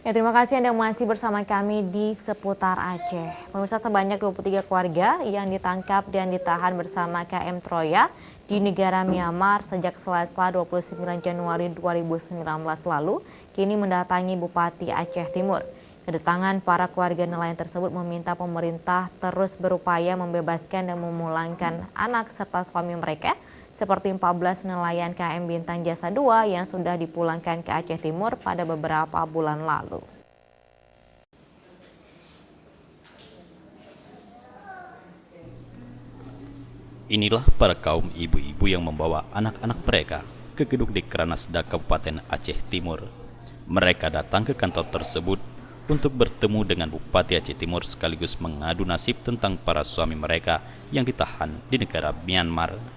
Ya, terima kasih Anda masih bersama kami di seputar Aceh. Pemirsa, sebanyak 23 keluarga yang ditangkap dan ditahan bersama KM Troya di negara Myanmar sejak Selasa 29 Januari 2019 lalu kini mendatangi Bupati Aceh Timur. Kedatangan para keluarga nelayan tersebut meminta pemerintah terus berupaya membebaskan dan memulangkan anak serta suami mereka, seperti 14 nelayan KM Bintang Jasa 2 yang sudah dipulangkan ke Aceh Timur pada beberapa bulan lalu. Inilah para kaum ibu-ibu yang membawa anak-anak mereka ke gedung Dikranasda Kabupaten Aceh Timur. Mereka datang ke kantor tersebut untuk bertemu dengan Bupati Aceh Timur sekaligus mengadu nasib tentang para suami mereka yang ditahan di negara Myanmar.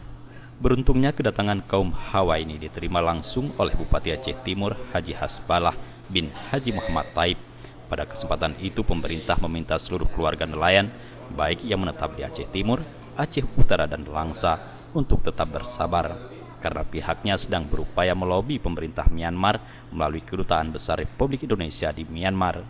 Beruntungnya kedatangan kaum Hawa ini diterima langsung oleh Bupati Aceh Timur Haji Hasbalah bin Haji Muhammad Taib. Pada kesempatan itu pemerintah meminta seluruh keluarga nelayan, baik yang menetap di Aceh Timur, Aceh Utara dan Langsa, untuk tetap bersabar karena pihaknya sedang berupaya melobi pemerintah Myanmar melalui Kedutaan Besar Republik Indonesia di Myanmar.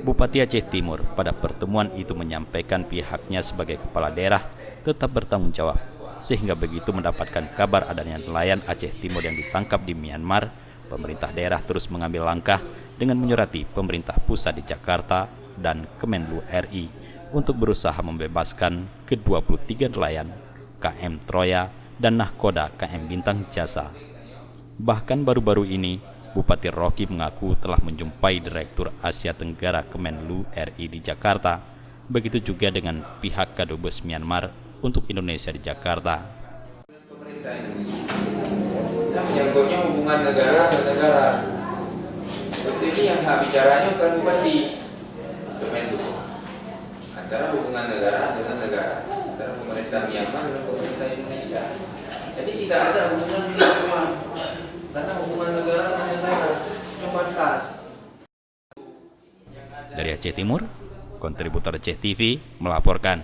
Bupati Aceh Timur pada pertemuan itu menyampaikan pihaknya sebagai kepala daerah tetap bertanggung jawab, sehingga begitu mendapatkan kabar adanya nelayan Aceh Timur yang ditangkap di Myanmar, pemerintah daerah terus mengambil langkah dengan menyurati pemerintah pusat di Jakarta dan Kemenlu RI untuk berusaha membebaskan ke-23 nelayan KM Troya dan nahkoda KM Bintang Jasa. Bahkan baru-baru ini, Bupati Rocky mengaku telah menjumpai Direktur Asia Tenggara Kemenlu RI di Jakarta. Begitu juga dengan pihak Kadubes Myanmar untuk Indonesia di Jakarta. Pemerintah Indonesia menyangkutnya hubungan negara dan negara. Seperti ini yang hak bicaranya bukan Bupati Kemenlu, antara hubungan negara dengan negara, antara pemerintah Myanmar dan pemerintah Indonesia. Jadi tidak ada hubungan bilateral, karena hubungan negara dengan negara terbatas. Dari Aceh Timur, kontributor Aceh TV melaporkan.